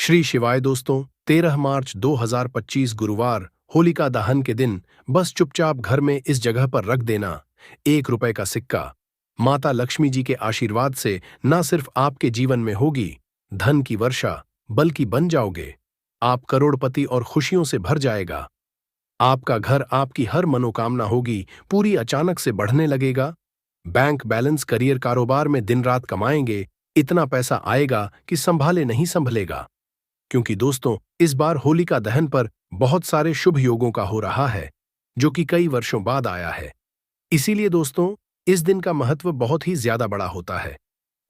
श्री शिवाय दोस्तों। 13 मार्च 2025 गुरुवार होलिका दहन के दिन बस चुपचाप घर में इस जगह पर रख देना 1 रुपए का सिक्का। माता लक्ष्मी जी के आशीर्वाद से न सिर्फ आपके जीवन में होगी धन की वर्षा, बल्कि बन जाओगे आप करोड़पति और खुशियों से भर जाएगा। आपका घर, आपकी हर मनोकामना होगी पूरी, अचानक से बढ़ने लगेगा। बैंक बैलेंस, करियर, कारोबार में दिन रात कमाएंगे, इतना पैसा आएगा कि संभाले नहीं संभलेगा। क्योंकि दोस्तों, इस बार होलिका दहन पर बहुत सारे शुभ योगों का हो रहा है, जो कि कई वर्षों बाद आया है। इसीलिए दोस्तों, इस दिन का महत्व बहुत ही ज्यादा बड़ा होता है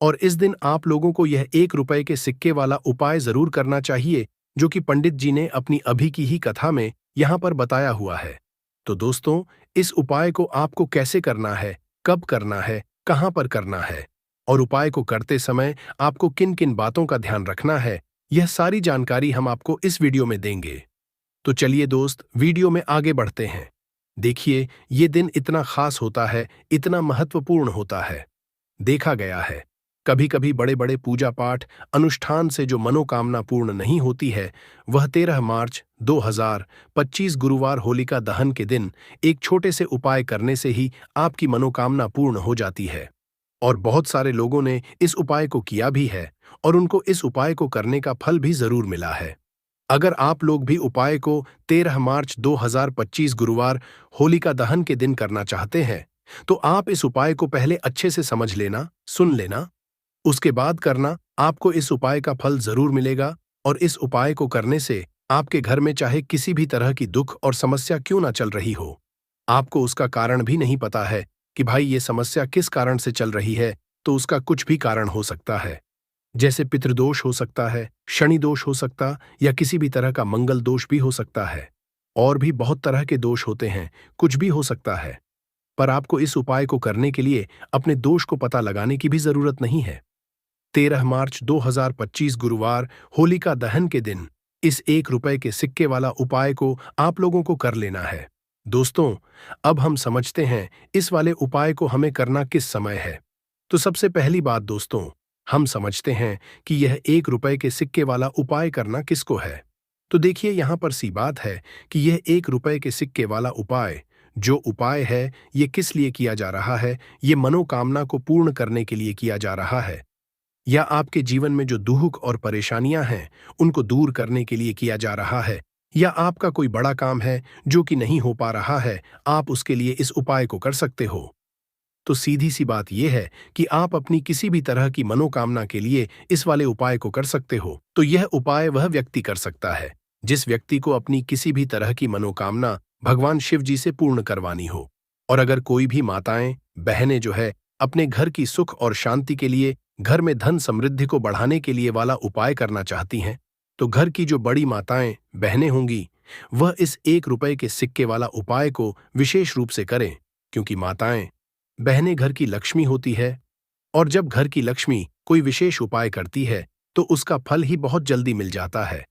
और इस दिन आप लोगों को यह 1 रुपए के सिक्के वाला उपाय जरूर करना चाहिए, जो कि पंडित जी ने अपनी अभी की ही कथा में यहां पर बताया हुआ है। तो दोस्तों, इस उपाय को आपको कैसे करना है, कब करना है, कहां पर करना है और उपाय को करते समय आपको किन किन बातों का ध्यान रखना है, यह सारी जानकारी हम आपको इस वीडियो में देंगे। तो चलिए दोस्त, वीडियो में आगे बढ़ते हैं। देखिए, ये दिन इतना खास होता है, इतना महत्वपूर्ण होता है। देखा गया है, कभी कभी बड़े बड़े पूजा पाठ अनुष्ठान से जो मनोकामना पूर्ण नहीं होती है, वह 13 मार्च 2025 गुरुवार होलिका दहन के दिन एक छोटे से उपाय करने से ही आपकी मनोकामना पूर्ण हो जाती है। और बहुत सारे लोगों ने इस उपाय को किया भी है और उनको इस उपाय को करने का फल भी जरूर मिला है। अगर आप लोग भी उपाय को 13 मार्च 2025 गुरुवार होलिका दहन के दिन करना चाहते हैं, तो आप इस उपाय को पहले अच्छे से समझ लेना, सुन लेना, उसके बाद करना। आपको इस उपाय का फल जरूर मिलेगा और इस उपाय को करने से आपके घर में चाहे किसी भी तरह की दुख और समस्या क्यों ना चल रही हो, आपको उसका कारण भी नहीं पता है कि भाई ये समस्या किस कारण से चल रही है, तो उसका कुछ भी कारण हो सकता है। जैसे पितृदोष हो सकता है, शनि दोष हो सकता, या किसी भी तरह का मंगल दोष भी हो सकता है। और भी बहुत तरह के दोष होते हैं, कुछ भी हो सकता है। पर आपको इस उपाय को करने के लिए अपने दोष को पता लगाने की भी जरूरत नहीं है। 13 मार्च 2025 गुरुवार होलिका दहन के दिन इस 1 रुपए के सिक्के वाला उपाय को आप लोगों को कर लेना है। दोस्तों, अब हम समझते हैं इस वाले उपाय को हमें करना किस समय है। तो सबसे पहली बात दोस्तों, हम समझते हैं कि यह 1 रुपए के सिक्के वाला उपाय करना किसको है। तो देखिए, यहां पर सी बात है कि यह 1 रुपए के सिक्के वाला उपाय, जो उपाय है, ये किस लिए किया जा रहा है। ये मनोकामना को पूर्ण करने के लिए किया जा रहा है, या आपके जीवन में जो दुख और परेशानियां हैं उनको दूर करने के लिए किया जा रहा है, या आपका कोई बड़ा काम है जो कि नहीं हो पा रहा है, आप उसके लिए इस उपाय को कर सकते हो। तो सीधी सी बात यह है कि आप अपनी किसी भी तरह की मनोकामना के लिए इस वाले उपाय को कर सकते हो। तो यह उपाय वह व्यक्ति कर सकता है जिस व्यक्ति को अपनी किसी भी तरह की मनोकामना भगवान शिव जी से पूर्ण करवानी हो। और अगर कोई भी माताएं, बहनें जो है अपने घर की सुख और शांति के लिए, घर में धन समृद्धि को बढ़ाने के लिए वाला उपाय करना चाहती हैं, तो घर की जो बड़ी माताएं, बहनें होंगी, वह इस 1 रुपए के सिक्के वाला उपाय को विशेष रूप से करें। क्योंकि माताएं, बहनें घर की लक्ष्मी होती है और जब घर की लक्ष्मी कोई विशेष उपाय करती है तो उसका फल ही बहुत जल्दी मिल जाता है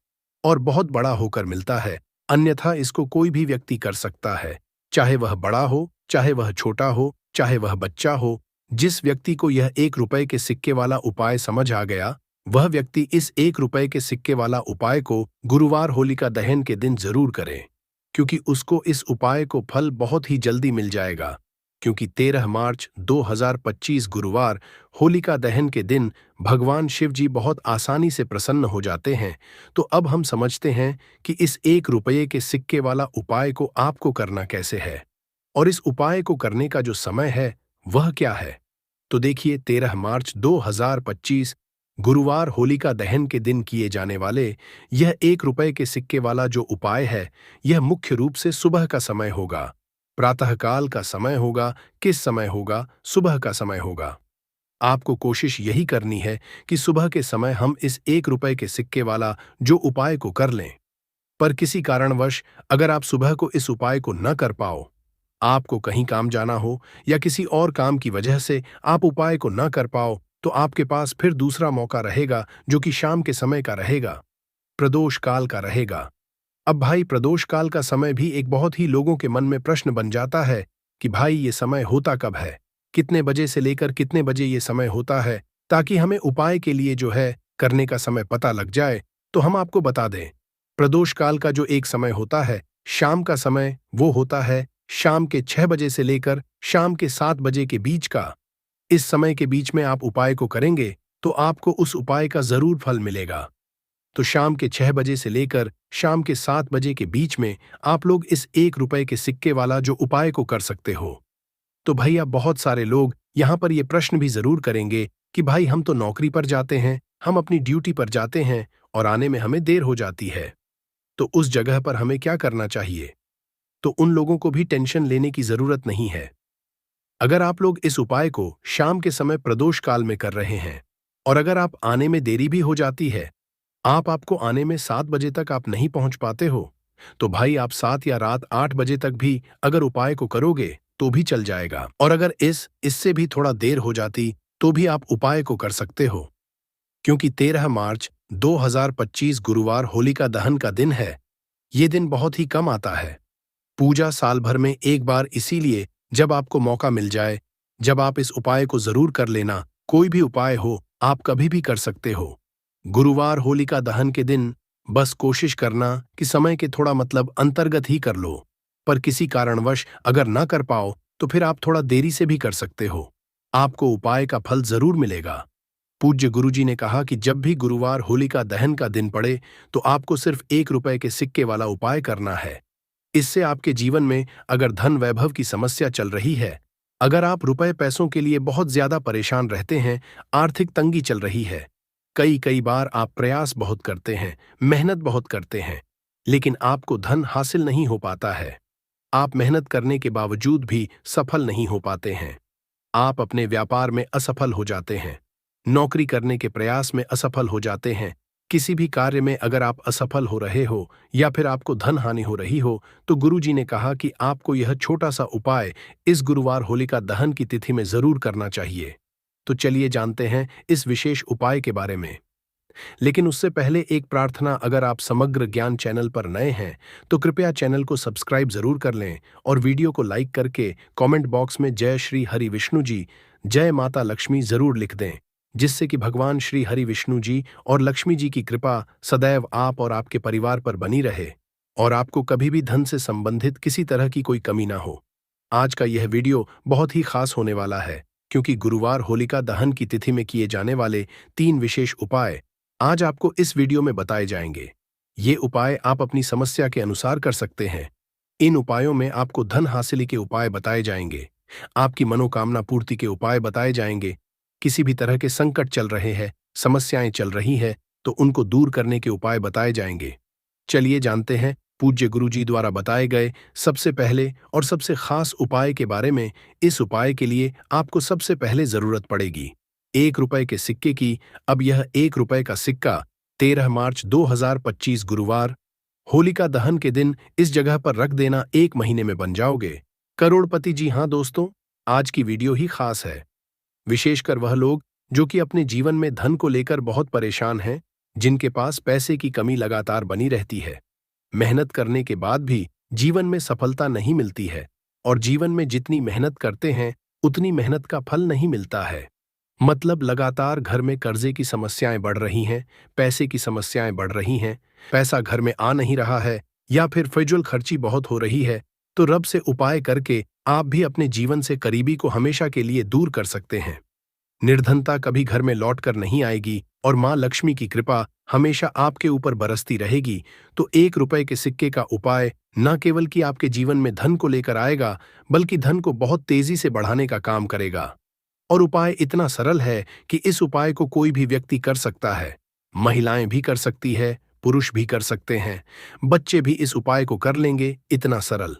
और बहुत बड़ा होकर मिलता है। अन्यथा इसको कोई भी व्यक्ति कर सकता है, चाहे वह बड़ा हो, चाहे वह छोटा हो, चाहे वह बच्चा हो। जिस व्यक्ति को यह 1 रुपए के सिक्के वाला उपाय समझ आ गया, वह व्यक्ति इस 1 रुपए के सिक्के वाला उपाय को गुरुवार होलिका दहन के दिन जरूर करे, क्योंकि उसको इस उपाय को फल बहुत ही जल्दी मिल जाएगा। क्योंकि 13 मार्च 2025 गुरुवार होलिका दहन के दिन भगवान शिव जी बहुत आसानी से प्रसन्न हो जाते हैं। तो अब हम समझते हैं कि इस 1 रुपए के सिक्के वाला उपाय को आपको करना कैसे है और इस उपाय को करने का जो समय है वह क्या है। तो देखिए, 13 मार्च 2025 गुरुवार होलिका दहन के दिन किए जाने वाले यह 1 रुपए के सिक्के वाला जो उपाय है, यह मुख्य रूप से सुबह का समय होगा, प्रातःकाल का समय होगा। किस समय होगा? सुबह का समय होगा। आपको कोशिश यही करनी है कि सुबह के समय हम इस 1 रुपए के सिक्के वाला जो उपाय को कर लें। पर किसी कारणवश अगर आप सुबह को इस उपाय को न कर पाओ, आपको कहीं काम जाना हो या किसी और काम की वजह से आप उपाय को न कर पाओ, तो आपके पास फिर दूसरा मौका रहेगा, जो कि शाम के समय का रहेगा, प्रदोष काल का रहेगा। अब भाई, प्रदोष काल का समय भी एक बहुत ही लोगों के मन में प्रश्न बन जाता है कि भाई ये समय होता कब है, कितने बजे से लेकर कितने बजे ये समय होता है, ताकि हमें उपाय के लिए जो है करने का समय पता लग जाए तो हम आपको बता दें, प्रदोष काल का जो एक समय होता है, शाम का समय, वो होता है शाम के 6 बजे से लेकर शाम के 7 बजे के बीच का। इस समय के बीच में आप उपाय को करेंगे तो आपको उस उपाय का जरूर फल मिलेगा। तो शाम के 6 बजे से लेकर शाम के 7 बजे के बीच में आप लोग इस 1 रुपए के सिक्के वाला जो उपाय को कर सकते हो। तो भैया बहुत सारे लोग यहाँ पर ये प्रश्न भी जरूर करेंगे कि भाई हम तो नौकरी पर जाते हैं, हम अपनी ड्यूटी पर जाते हैं और आने में हमें देर हो जाती है, तो उस जगह पर हमें क्या करना चाहिए? तो उन लोगों को भी टेंशन लेने की जरूरत नहीं है। अगर आप लोग इस उपाय को शाम के समय प्रदोष काल में कर रहे हैं और अगर आप आने में देरी भी हो जाती है, आपको आने में 7 बजे तक आप नहीं पहुंच पाते हो, तो भाई आप 7 या रात 8 बजे तक भी अगर उपाय को करोगे तो भी चल जाएगा। और अगर इससे भी थोड़ा देर हो जाती तो भी आप उपाय को कर सकते हो, क्योंकि 13 मार्च 2025 गुरुवार होलिका दहन का दिन है। ये दिन बहुत ही कम आता है। पूजा साल भर में एक बार, इसीलिए जब आपको मौका मिल जाए, जब आप इस उपाय को जरूर कर लेना। कोई भी उपाय हो, आप कभी भी कर सकते हो। गुरुवार होलिका दहन के दिन बस कोशिश करना कि समय के थोड़ा अंतर्गत ही कर लो, पर किसी कारणवश अगर ना कर पाओ तो फिर आप थोड़ा देरी से भी कर सकते हो। आपको उपाय का फल जरूर मिलेगा। पूज्य गुरुजी ने कहा कि जब भी गुरुवार होलिका दहन का दिन पड़े तो आपको सिर्फ 1 रुपए के सिक्के वाला उपाय करना है। इससे आपके जीवन में अगर धन वैभव की समस्या चल रही है, अगर आप रुपए पैसों के लिए बहुत ज्यादा परेशान रहते हैं, आर्थिक तंगी चल रही है, कई कई बार आप प्रयास बहुत करते हैं, मेहनत बहुत करते हैं, लेकिन आपको धन हासिल नहीं हो पाता है। आप मेहनत करने के बावजूद भी सफल नहीं हो पाते हैं। आप अपने व्यापार में असफल हो जाते हैं, नौकरी करने के प्रयास में असफल हो जाते हैं, किसी भी कार्य में अगर आप असफल हो रहे हो या फिर आपको धन हानि हो रही हो, तो गुरुजी ने कहा कि आपको यह छोटा सा उपाय इस गुरुवार होलिका दहन की तिथि में जरूर करना चाहिए। तो चलिए जानते हैं इस विशेष उपाय के बारे में। लेकिन उससे पहले एक प्रार्थना, अगर आप समग्र ज्ञान चैनल पर नए हैं तो कृपया चैनल को सब्सक्राइब जरूर कर लें और वीडियो को लाइक करके कमेंट बॉक्स में जय श्री हरि विष्णु जी, जय माता लक्ष्मी जरूर लिख दें, जिससे कि भगवान श्री हरि विष्णु जी और लक्ष्मी जी की कृपा सदैव आप और आपके परिवार पर बनी रहे और आपको कभी भी धन से संबंधित किसी तरह की कोई कमी ना हो। आज का यह वीडियो बहुत ही खास होने वाला है, क्योंकि गुरुवार होलिका दहन की तिथि में किए जाने वाले 3 विशेष उपाय आज आपको इस वीडियो में बताए जाएंगे। ये उपाय आप अपनी समस्या के अनुसार कर सकते हैं। इन उपायों में आपको धन हासिल के उपाय बताए जाएंगे, आपकी मनोकामना पूर्ति के उपाय बताए जाएंगे। किसी भी तरह के संकट चल रहे हैं, समस्याएं चल रही हैं, तो उनको दूर करने के उपाय बताए जाएंगे। चलिए जानते हैं पूज्य गुरुजी द्वारा बताए गए सबसे पहले और सबसे खास उपाय के बारे में। इस उपाय के लिए आपको सबसे पहले जरूरत पड़ेगी 1 रुपए के सिक्के की। अब यह 1 रुपए का सिक्का 13 मार्च 2025 गुरुवार होलिका दहन के दिन इस जगह पर रख देना, 1 महीने में बन जाओगे करोड़पति। जी हाँ दोस्तों, आज की वीडियो ही खास है, विशेषकर वह लोग जो कि अपने जीवन में धन को लेकर बहुत परेशान हैं, जिनके पास पैसे की कमी लगातार बनी रहती है, मेहनत करने के बाद भी जीवन में सफलता नहीं मिलती है और जीवन में जितनी मेहनत करते हैं उतनी मेहनत का फल नहीं मिलता है। लगातार घर में कर्जे की समस्याएं बढ़ रही हैं, पैसे की समस्याएं बढ़ रही हैं, पैसा घर में आ नहीं रहा है या फिर फिजूल खर्ची बहुत हो रही है, तो रब से उपाय करके आप भी अपने जीवन से करीबी को हमेशा के लिए दूर कर सकते हैं। निर्धनता कभी घर में लौट कर नहीं आएगी और मां लक्ष्मी की कृपा हमेशा आपके ऊपर बरसती रहेगी। तो 1 रुपए के सिक्के का उपाय न केवल कि आपके जीवन में धन को लेकर आएगा, बल्कि धन को बहुत तेजी से बढ़ाने का काम करेगा। और उपाय इतना सरल है कि इस उपाय को कोई भी व्यक्ति कर सकता है, महिलाएं भी कर सकती है, पुरुष भी कर सकते हैं, बच्चे भी इस उपाय को कर लेंगे, इतना सरल।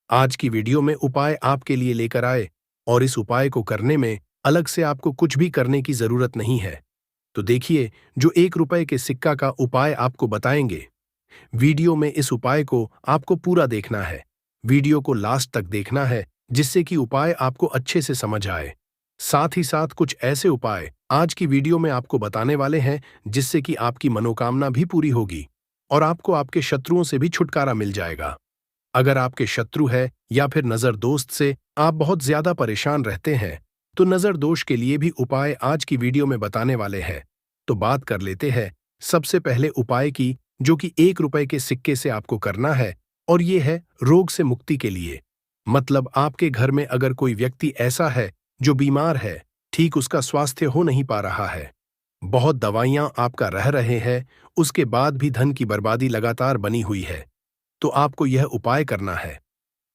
आज की वीडियो में उपाय आपके लिए लेकर आए और इस उपाय को करने में अलग से आपको कुछ भी करने की जरूरत नहीं है। तो देखिए जो 1 रुपए के सिक्का का उपाय आपको बताएंगे। वीडियो में इस उपाय को आपको पूरा देखना है, वीडियो को लास्ट तक देखना है, जिससे कि उपाय आपको अच्छे से समझ आए। साथ ही साथ कुछ ऐसे उपाय आज की वीडियो में आपको बताने वाले हैं जिससे कि आपकी मनोकामना भी पूरी होगी और आपको आपके शत्रुओं से भी छुटकारा मिल जाएगा। अगर आपके शत्रु है या फिर नजर दोस्त से आप बहुत ज्यादा परेशान रहते हैं, तो नजर दोष के लिए भी उपाय आज की वीडियो में बताने वाले हैं। तो बात कर लेते हैं सबसे पहले उपाय की, जो कि 1 रुपए के सिक्के से आपको करना है, और ये है रोग से मुक्ति के लिए। मतलब आपके घर में अगर कोई व्यक्ति ऐसा है जो बीमार है, ठीक उसका स्वास्थ्य हो नहीं पा रहा है, बहुत दवाइयां आपका रह रहे हैं, उसके बाद भी धन की बर्बादी लगातार बनी हुई है, तो आपको यह उपाय करना है।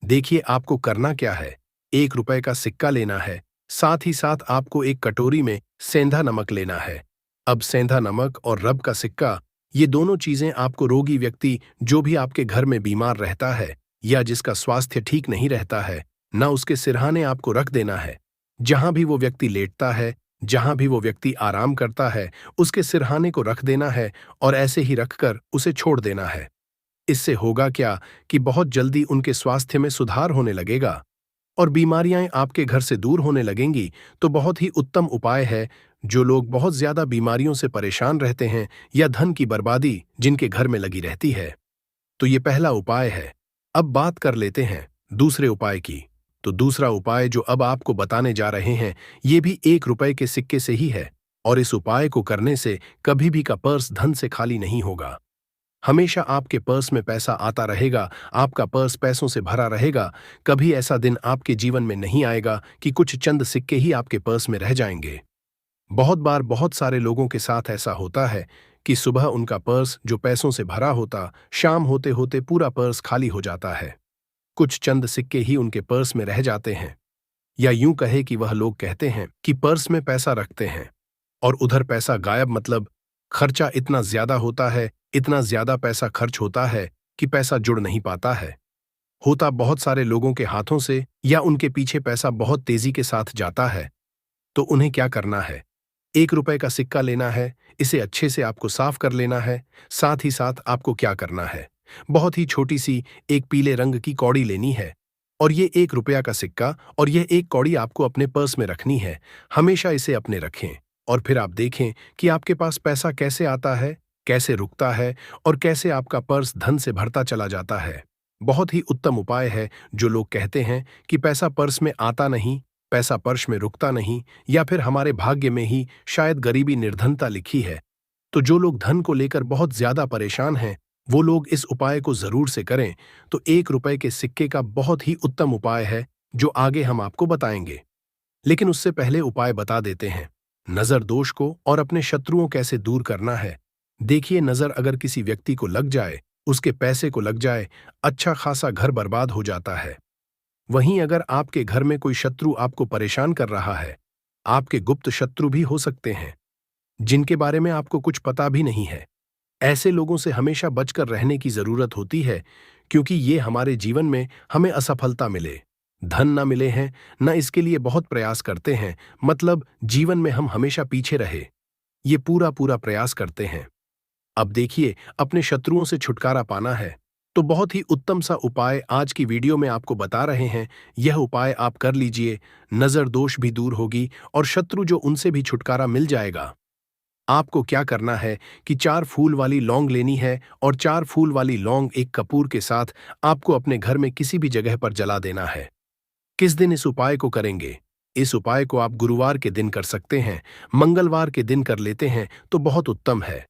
देखिए आपको करना क्या है। 1 रुपए का सिक्का लेना है, साथ ही साथ आपको एक कटोरी में सेंधा नमक लेना है। अब सेंधा नमक और रब का सिक्का, ये दोनों चीजें आपको रोगी व्यक्ति जो भी आपके घर में बीमार रहता है या जिसका स्वास्थ्य ठीक नहीं रहता है, ना उसके सिरहाने आपको रख देना है। जहां भी वो व्यक्ति लेटता है, जहां भी वो व्यक्ति आराम करता है, उसके सिरहाने को रख देना है और ऐसे ही रखकर उसे छोड़ देना है। इससे होगा क्या कि बहुत जल्दी उनके स्वास्थ्य में सुधार होने लगेगा और बीमारियां आपके घर से दूर होने लगेंगी। तो बहुत ही उत्तम उपाय है। जो लोग बहुत ज्यादा बीमारियों से परेशान रहते हैं या धन की बर्बादी जिनके घर में लगी रहती है, तो ये पहला उपाय है। अब बात कर लेते हैं दूसरे उपाय की। तो दूसरा उपाय जो अब आपको बताने जा रहे हैं, ये भी 1 रुपए के सिक्के से ही है, और इस उपाय को करने से कभी भी का पर्स धन से खाली नहीं होगा। हमेशा आपके पर्स में पैसा आता रहेगा, आपका पर्स पैसों से भरा रहेगा। कभी ऐसा दिन आपके जीवन में नहीं आएगा कि कुछ चंद सिक्के ही आपके पर्स में रह जाएंगे। बहुत बार बहुत सारे लोगों के साथ ऐसा होता है कि सुबह उनका पर्स जो पैसों से भरा होता, शाम होते होते पूरा पर्स खाली हो जाता है। कुछ चंद सिक्के ही उनके पर्स में रह जाते हैं। या यूं कहे कि वह लोग कहते हैं कि पर्स में पैसा रखते हैं और उधर पैसा गायब, मतलब खर्चा इतना ज्यादा होता है, इतना ज्यादा पैसा खर्च होता है कि पैसा जुड़ नहीं पाता है। होता बहुत सारे लोगों के हाथों से या उनके पीछे पैसा बहुत तेजी के साथ जाता है। तो उन्हें क्या करना है? 1 रुपए का सिक्का लेना है, इसे अच्छे से आपको साफ कर लेना है। साथ ही साथ आपको क्या करना है? बहुत ही छोटी सी एक पीले रंग की कौड़ी लेनी है, और ये 1 रुपया का सिक्का और यह एक कौड़ी आपको अपने पर्स में रखनी है। हमेशा इसे अपने रखें और फिर आप देखें कि आपके पास पैसा कैसे आता है, कैसे रुकता है और कैसे आपका पर्स धन से भरता चला जाता है। बहुत ही उत्तम उपाय है। जो लोग कहते हैं कि पैसा पर्स में आता नहीं, पैसा पर्स में रुकता नहीं, या फिर हमारे भाग्य में ही शायद गरीबी निर्धनता लिखी है, तो जो लोग धन को लेकर बहुत ज्यादा परेशान हैं, वो लोग इस उपाय को जरूर से करें। तो 1 रुपए के सिक्के का बहुत ही उत्तम उपाय है जो आगे हम आपको बताएंगे। लेकिन उससे पहले उपाय बता देते हैं। नजर दोष को और अपने शत्रुओं कैसे दूर करना है। देखिए नजर अगर किसी व्यक्ति को लग जाए, उसके पैसे को लग जाए, अच्छा खासा घर बर्बाद हो जाता है। वहीं अगर आपके घर में कोई शत्रु आपको परेशान कर रहा है, आपके गुप्त शत्रु भी हो सकते हैं जिनके बारे में आपको कुछ पता भी नहीं है। ऐसे लोगों से हमेशा बचकर रहने की जरूरत होती है, क्योंकि ये हमारे जीवन में हमें असफलता मिले, धन न मिले हैं, न इसके लिए बहुत प्रयास करते हैं। मतलब जीवन में हम हमेशा पीछे रहे, ये पूरा पूरा प्रयास करते हैं। अब देखिए अपने शत्रुओं से छुटकारा पाना है, तो बहुत ही उत्तम सा उपाय आज की वीडियो में आपको बता रहे हैं। यह उपाय आप कर लीजिए, नजर दोष भी दूर होगी और शत्रु जो उनसे भी छुटकारा मिल जाएगा। आपको क्या करना है कि 4 फूल वाली लौंग लेनी है, और 4 फूल वाली लौंग एक कपूर के साथ आपको अपने घर में किसी भी जगह पर जला देना है। किस दिन इस उपाय को करेंगे? इस उपाय को आप गुरुवार के दिन कर सकते हैं, मंगलवार के दिन कर लेते हैं तो बहुत उत्तम है।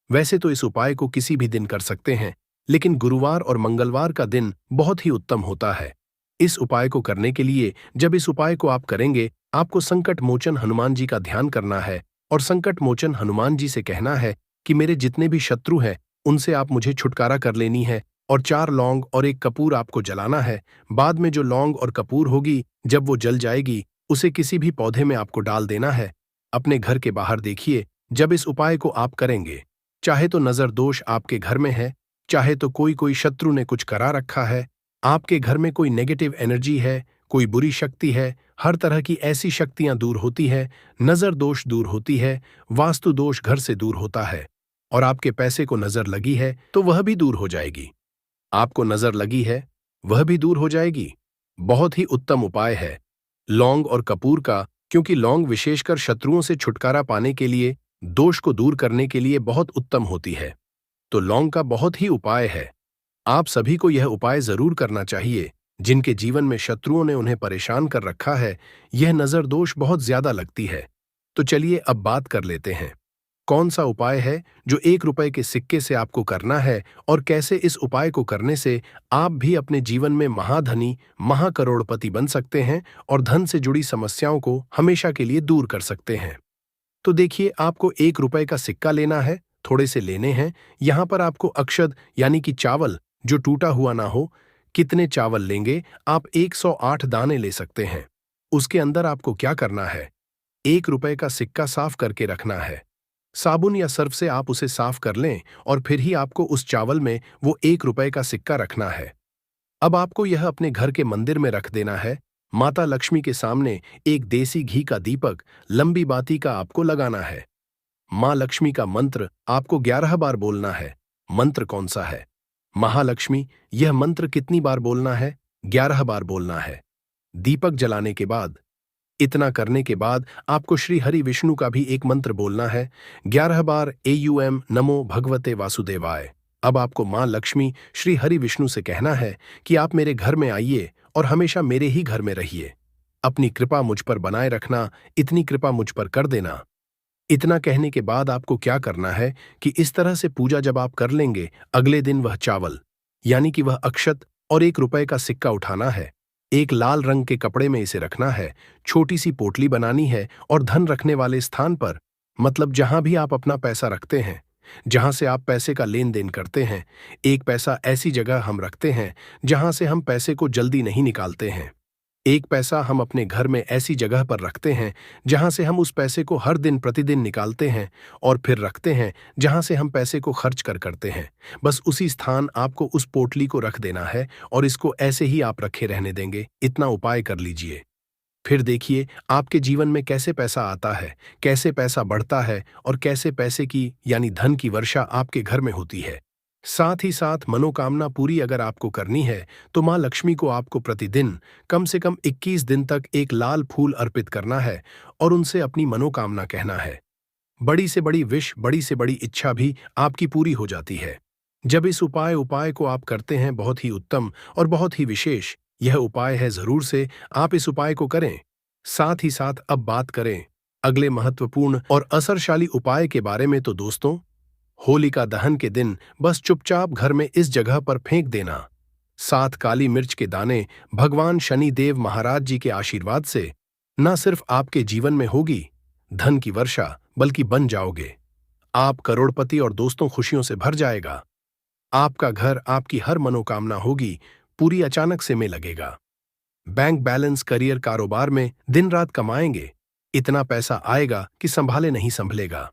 वैसे तो इस उपाय को किसी भी दिन कर सकते हैं, लेकिन गुरुवार और मंगलवार का दिन बहुत ही उत्तम होता है। इस उपाय को करने के लिए जब इस उपाय को आप करेंगे, आपको संकट मोचन हनुमान जी का ध्यान करना है और संकट मोचन हनुमान जी से कहना है कि मेरे जितने भी शत्रु हैं उनसे आप मुझे छुटकारा कर लेनी है, और 4 लौंग और एक कपूर आपको जलाना है। बाद में जो लौंग और कपूर होगी, जब वो जल जाएगी, उसे किसी भी पौधे में आपको डाल देना है। अपने घर के बाहर देखिए, जब इस उपाय को आप करेंगे, चाहे तो नजर दोष आपके घर में है, चाहे तो कोई शत्रु ने कुछ करा रखा है, आपके घर में कोई नेगेटिव एनर्जी है, कोई बुरी शक्ति है, हर तरह की ऐसी शक्तियां दूर होती है, नजर दोष दूर होती है, वास्तु दोष घर से दूर होता है, और आपके पैसे को नजर लगी है तो वह भी दूर हो जाएगी। आपको नजर लगी है, वह भी दूर हो जाएगी। बहुत ही उत्तम उपाय है लौंग और कपूर का, क्योंकि लौंग विशेषकर शत्रुओं से छुटकारा पाने के लिए, दोष को दूर करने के लिए बहुत उत्तम होती है। तो लौंग का बहुत ही उपाय है। आप सभी को यह उपाय जरूर करना चाहिए। जिनके जीवन में शत्रुओं ने उन्हें परेशान कर रखा है, यह नजर दोष बहुत ज्यादा लगती है। तो चलिए अब बात कर लेते हैं कौन सा उपाय है जो 1 रुपए के सिक्के से आपको करना है और कैसे इस उपाय को करने से आप भी अपने जीवन में महाधनी, महाकरोड़पति बन सकते हैं और धन से जुड़ी समस्याओं को हमेशा के लिए दूर कर सकते हैं। तो देखिए, आपको 1 रुपए का सिक्का लेना है, थोड़े से लेने हैं। यहां पर आपको अक्षत यानी कि चावल जो टूटा हुआ ना हो। कितने चावल लेंगे? आप 108 दाने ले सकते हैं। उसके अंदर आपको क्या करना है? 1 रुपए का सिक्का साफ करके रखना है। साबुन या सर्फ से आप उसे साफ कर लें और फिर ही आपको उस चावल में वो 1 रुपए का सिक्का रखना है। अब आपको यह अपने घर के मंदिर में रख देना है। माता लक्ष्मी के सामने एक देसी घी का दीपक लंबी बाती का आपको लगाना है। माँ लक्ष्मी का मंत्र आपको 11 बार बोलना है। मंत्र कौन सा है? महालक्ष्मी। यह मंत्र कितनी बार बोलना है? 11 बार बोलना है। दीपक जलाने के बाद, इतना करने के बाद आपको श्री हरि विष्णु का भी एक मंत्र बोलना है। 11 बार AUM नमो भगवते वासुदेवाय। अब आपको मां लक्ष्मी श्री हरि विष्णु से कहना है कि आप मेरे घर में आइए और हमेशा मेरे ही घर में रहिए। अपनी कृपा मुझ पर बनाए रखना, इतनी कृपा मुझ पर कर देना। इतना कहने के बाद आपको क्या करना है कि इस तरह से पूजा जब आप कर लेंगे, अगले दिन वह चावल यानी कि वह अक्षत और 1 रुपए का सिक्का उठाना है। एक लाल रंग के कपड़े में इसे रखना है। छोटी सी पोटली बनानी है और धन रखने वाले स्थान पर, मतलब जहां भी आप अपना पैसा रखते हैं, जहां से आप पैसे का लेन देन करते हैं, एक पैसा ऐसी जगह हम रखते हैं जहां से हम पैसे को जल्दी नहीं निकालते हैं। एक पैसा हम अपने घर में ऐसी जगह पर रखते हैं जहां से हम उस पैसे को हर दिन प्रतिदिन निकालते हैं और फिर रखते हैं जहां से हम पैसे को खर्च कर करते हैं। बस उसी स्थान आपको उस पोटली को रख देना है और इसको ऐसे ही आप रखे रहने देंगे। इतना उपाय कर लीजिए। फिर देखिए आपके जीवन में कैसे पैसा आता है, कैसे पैसा बढ़ता है और कैसे पैसे की यानी धन की वर्षा आपके घर में होती है। साथ ही साथ मनोकामना पूरी अगर आपको करनी है तो मां लक्ष्मी को आपको प्रतिदिन कम से कम 21 दिन तक एक लाल फूल अर्पित करना है और उनसे अपनी मनोकामना कहना है। बड़ी से बड़ी विश, बड़ी से बड़ी इच्छा भी आपकी पूरी हो जाती है जब इस उपाय को आप करते हैं। बहुत ही उत्तम और बहुत ही विशेष यह उपाय है। जरूर से आप इस उपाय को करें। साथ ही साथ अब बात करें अगले महत्वपूर्ण और असरशाली उपाय के बारे में। तो दोस्तों, होलिका दहन के दिन बस चुपचाप घर में इस जगह पर फेंक देना 7 काली मिर्च के दाने। भगवान शनि देव महाराज जी के आशीर्वाद से न सिर्फ आपके जीवन में होगी धन की वर्षा, बल्कि बन जाओगे आप करोड़पति और दोस्तों खुशियों से भर जाएगा। आपका घर, आपकी हर मनोकामना होगी पूरी, अचानक से में लगेगा। बैंक बैलेंस, करियर, कारोबार में दिन रात कमाएंगे। इतना पैसा आएगा कि संभाले नहीं संभलेगा।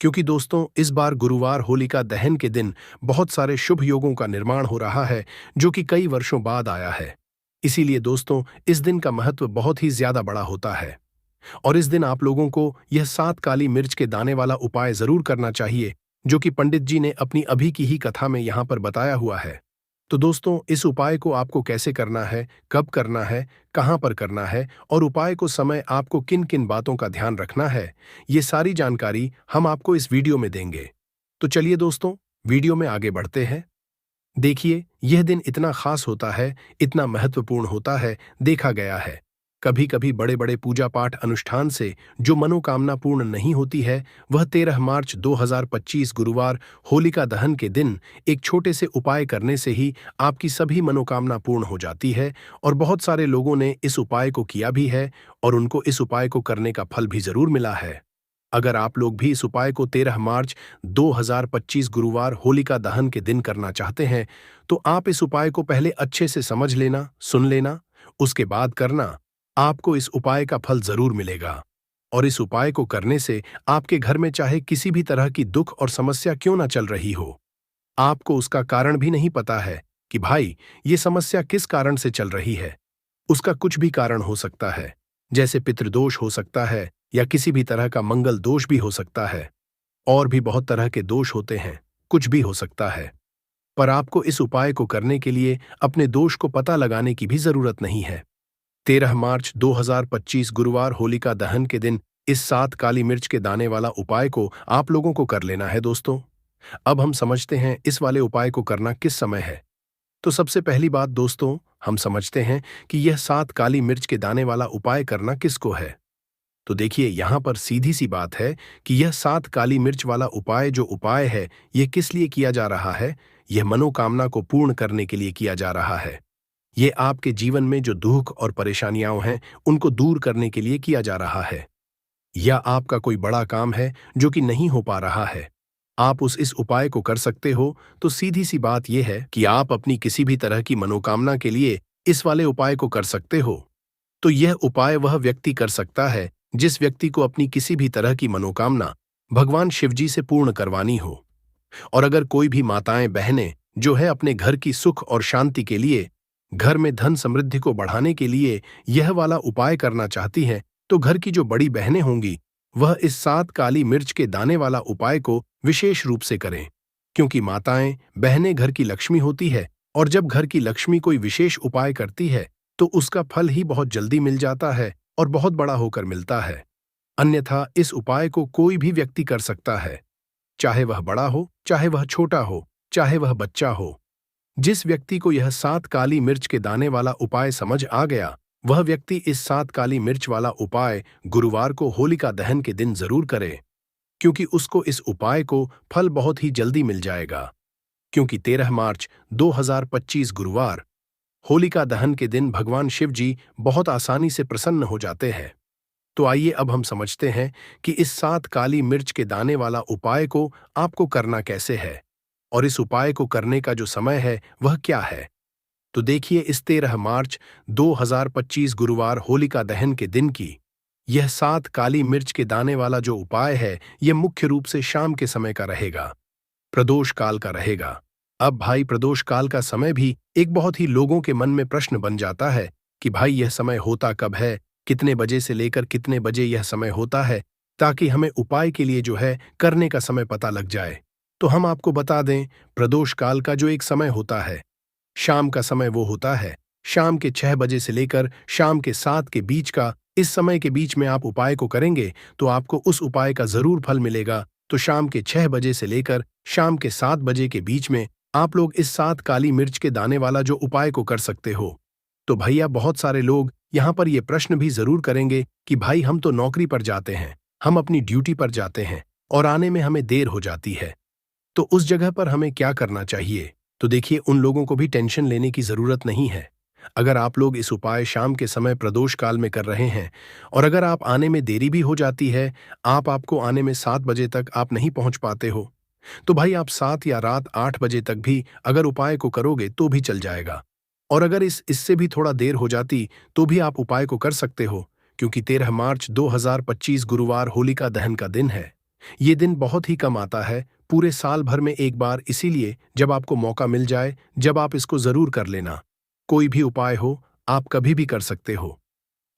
क्योंकि दोस्तों, इस बार गुरुवार होलिका दहन के दिन बहुत सारे शुभ योगों का निर्माण हो रहा है जो कि कई वर्षों बाद आया है। इसीलिए दोस्तों, इस दिन का महत्व बहुत ही ज्यादा बड़ा होता है और इस दिन आप लोगों को यह 7 काली मिर्च के दाने वाला उपाय जरूर करना चाहिए जो कि पंडित जी ने अपनी अभी की ही कथा में यहां पर बताया हुआ है। तो दोस्तों, इस उपाय को आपको कैसे करना है, कब करना है, कहां पर करना है और उपाय को समय आपको किन किन बातों का ध्यान रखना है, ये सारी जानकारी हम आपको इस वीडियो में देंगे। तो चलिए दोस्तों, वीडियो में आगे बढ़ते हैं। देखिए, यह दिन इतना खास होता है, इतना महत्वपूर्ण होता है। देखा गया है कभी कभी बड़े बड़े पूजा पाठ अनुष्ठान से जो मनोकामना पूर्ण नहीं होती है, वह 13 मार्च 2025 गुरुवार होलिका दहन के दिन एक छोटे से उपाय करने से ही आपकी सभी मनोकामना पूर्ण हो जाती है। और बहुत सारे लोगों ने इस उपाय को किया भी है और उनको इस उपाय को करने का फल भी जरूर मिला है। अगर आप लोग भी इस उपाय को 13 मार्च 2025 गुरुवार होलिका दहन के दिन करना चाहते हैं तो आप इस उपाय को पहले अच्छे से समझ लेना, सुन लेना, उसके बाद करना। आपको इस उपाय का फल जरूर मिलेगा और इस उपाय को करने से आपके घर में चाहे किसी भी तरह की दुख और समस्या क्यों ना चल रही हो, आपको उसका कारण भी नहीं पता है कि भाई ये समस्या किस कारण से चल रही है। उसका कुछ भी कारण हो सकता है, जैसे पितृदोष हो सकता है या किसी भी तरह का मंगल दोष भी हो सकता है। और भी बहुत तरह के दोष होते हैं, कुछ भी हो सकता है। पर आपको इस उपाय को करने के लिए अपने दोष को पता लगाने की भी जरूरत नहीं है। 13 मार्च 2025 गुरुवार होलिका दहन के दिन इस 7 काली मिर्च के दाने वाला उपाय को आप लोगों को कर लेना है। दोस्तों, अब हम समझते हैं इस वाले उपाय को करना किस समय है। तो सबसे पहली बात दोस्तों, हम समझते हैं कि यह 7 काली मिर्च के दाने वाला उपाय करना किसको है। तो देखिए यहाँ पर सीधी सी बात है कि यह 7 काली मिर्च वाला उपाय जो उपाय है, यह किस लिए किया जा रहा है? यह मनोकामना को पूर्ण करने के लिए किया जा रहा है। ये आपके जीवन में जो दुख और परेशानियां हैं, उनको दूर करने के लिए किया जा रहा है। या आपका कोई बड़ा काम है जो कि नहीं हो पा रहा है, आप इस उपाय को कर सकते हो। तो सीधी सी बात यह है कि आप अपनी किसी भी तरह की मनोकामना के लिए इस वाले उपाय को कर सकते हो। तो यह उपाय वह व्यक्ति कर सकता है जिस व्यक्ति को अपनी किसी भी तरह की मनोकामना भगवान शिवजी से पूर्ण करवानी हो। और अगर कोई भी माताएं बहनें जो है अपने घर की सुख और शांति के लिए, घर में धन समृद्धि को बढ़ाने के लिए यह वाला उपाय करना चाहती हैं, तो घर की जो बड़ी बहनें होंगी वह इस 7 काली मिर्च के दाने वाला उपाय को विशेष रूप से करें। क्योंकि माताएं बहनें घर की लक्ष्मी होती है, और जब घर की लक्ष्मी कोई विशेष उपाय करती है तो उसका फल ही बहुत जल्दी मिल जाता है और बहुत बड़ा होकर मिलता है। अन्यथा इस उपाय को कोई भी व्यक्ति कर सकता है, चाहे वह बड़ा हो, चाहे वह छोटा हो, चाहे वह बच्चा हो। जिस व्यक्ति को यह 7 काली मिर्च के दाने वाला उपाय समझ आ गया, वह व्यक्ति इस 7 काली मिर्च वाला उपाय गुरुवार को होलिका दहन के दिन जरूर करे, क्योंकि उसको इस उपाय को फल बहुत ही जल्दी मिल जाएगा। क्योंकि 13 मार्च 2025 गुरुवार होलिका दहन के दिन भगवान शिव जी बहुत आसानी से प्रसन्न हो जाते हैं। तो आइए अब हम समझते हैं कि इस 7 काली मिर्च के दाने वाला उपाय को आपको करना कैसे है, और इस उपाय को करने का जो समय है वह क्या है। तो देखिए, इस 13 मार्च 2025 गुरुवार होलिका दहन के दिन की यह 7 काली मिर्च के दाने वाला जो उपाय है, यह मुख्य रूप से शाम के समय का रहेगा, प्रदोष काल का रहेगा। अब भाई, प्रदोष काल का समय भी एक बहुत ही लोगों के मन में प्रश्न बन जाता है कि भाई यह समय होता कब है, कितने बजे से लेकर कितने बजे यह समय होता है, ताकि हमें उपाय के लिए जो है करने का समय पता लग जाए। तो हम आपको बता दें, प्रदोष काल का जो एक समय होता है, शाम का समय वो होता है शाम के 6 बजे से लेकर शाम के 7 के बीच का। इस समय के बीच में आप उपाय को करेंगे तो आपको उस उपाय का जरूर फल मिलेगा। तो शाम के 6 बजे से लेकर शाम के 7 बजे के बीच में आप लोग इस 7 काली मिर्च के दाने वाला जो उपाय को कर सकते हो। तो भैया, बहुत सारे लोग यहाँ पर ये प्रश्न भी जरूर करेंगे कि भाई हम तो नौकरी पर जाते हैं, हम अपनी ड्यूटी पर जाते हैं और आने में हमें देर हो जाती है, तो उस जगह पर हमें क्या करना चाहिए। तो देखिए, उन लोगों को भी टेंशन लेने की जरूरत नहीं है। अगर आप लोग इस उपाय शाम के समय प्रदोष काल में कर रहे हैं, और अगर आप आने में देरी भी हो जाती है, आपको आने में 7 बजे तक आप नहीं पहुंच पाते हो, तो भाई आप 7 या रात 8 बजे तक भी अगर उपाय को करोगे तो भी चल जाएगा। और अगर इससे भी थोड़ा देर हो जाती तो भी आप उपाय को कर सकते हो, क्योंकि 13 मार्च 2025 गुरुवार होलिका दहन का दिन है। ये दिन बहुत ही कम आता है, पूरे साल भर में एक बार, इसीलिए जब आपको मौका मिल जाए, जब आप इसको जरूर कर लेना। कोई भी उपाय हो, आप कभी भी कर सकते हो।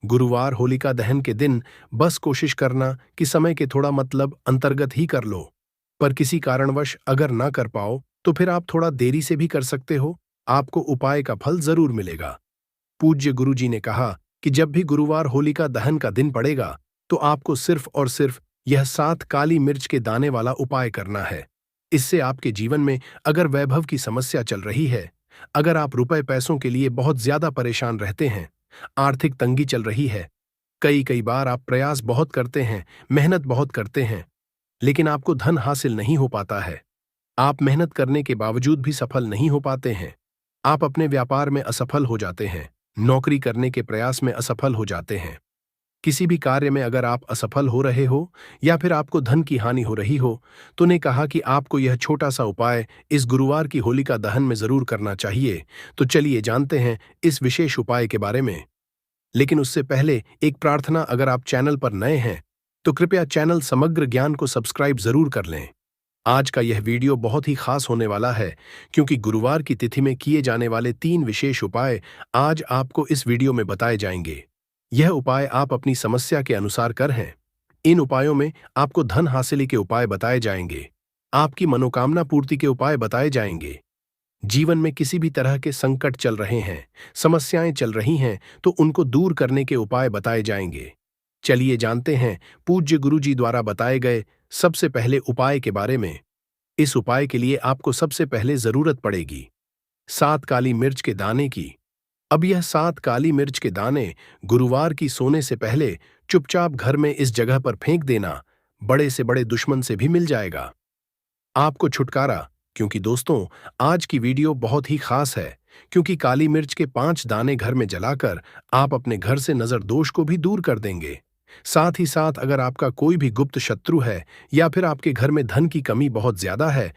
गुरुवार होलिका दहन के दिन बस कोशिश करना कि समय के थोड़ा अंतर्गत ही कर लो। पर किसी कारणवश अगर ना कर पाओ तो फिर आप थोड़ा देरी से भी कर सकते हो, आपको उपाय का फल जरूर मिलेगा। पूज्य गुरु जी ने कहा कि जब भी गुरुवार होलिका दहन का दिन पड़ेगा तो आपको सिर्फ और सिर्फ यह 7 काली मिर्च के दाने वाला उपाय करना है। इससे आपके जीवन में अगर वैभव की समस्या चल रही है, अगर आप रुपए पैसों के लिए बहुत ज्यादा परेशान रहते हैं, आर्थिक तंगी चल रही है, कई बार आप प्रयास बहुत करते हैं, मेहनत बहुत करते हैं, लेकिन आपको धन हासिल नहीं हो पाता है, आप मेहनत करने के बावजूद भी सफल नहीं हो पाते हैं, आप अपने व्यापार में असफल हो जाते हैं, नौकरी करने के प्रयास में असफल हो जाते हैं, किसी भी कार्य में अगर आप असफल हो रहे हो या फिर आपको धन की हानि हो रही हो, तो ने कहा कि आपको यह छोटा सा उपाय इस गुरुवार की होलिका दहन में जरूर करना चाहिए। तो चलिए जानते हैं इस विशेष उपाय के बारे में। लेकिन उससे पहले एक प्रार्थना, अगर आप चैनल पर नए हैं तो कृपया चैनल समग्र ज्ञान को सब्सक्राइब जरूर कर लें। आज का यह वीडियो बहुत ही खास होने वाला है, क्योंकि गुरुवार की तिथि में किए जाने वाले 3 विशेष उपाय आज आपको इस वीडियो में बताए जाएंगे। यह उपाय आप अपनी समस्या के अनुसार कर हैं। इन उपायों में आपको धन हासिल के उपाय बताए जाएंगे, आपकी मनोकामना पूर्ति के उपाय बताए जाएंगे। जीवन में किसी भी तरह के संकट चल रहे हैं, समस्याएं चल रही हैं, तो उनको दूर करने के उपाय बताए जाएंगे। चलिए जानते हैं पूज्य गुरु जी द्वारा बताए गए सबसे पहले उपाय के बारे में। इस उपाय के लिए आपको सबसे पहले जरूरत पड़ेगी 7 काली मिर्च के दाने की। अब यह 7 काली मिर्च के दाने गुरुवार की सोने से पहले चुपचाप घर में इस जगह पर फेंक देना, बड़े से बड़े दुश्मन से भी मिल जाएगा आपको छुटकारा। क्योंकि दोस्तों, आज की वीडियो बहुत ही खास है, क्योंकि काली मिर्च के 5 दाने घर में जलाकर आप अपने घर से नजर दोष को भी दूर कर देंगे। साथ ही साथ अगर आपका कोई भी गुप्त शत्रु है या फिर आपके घर में धन की कमी बहुत ज्यादा है,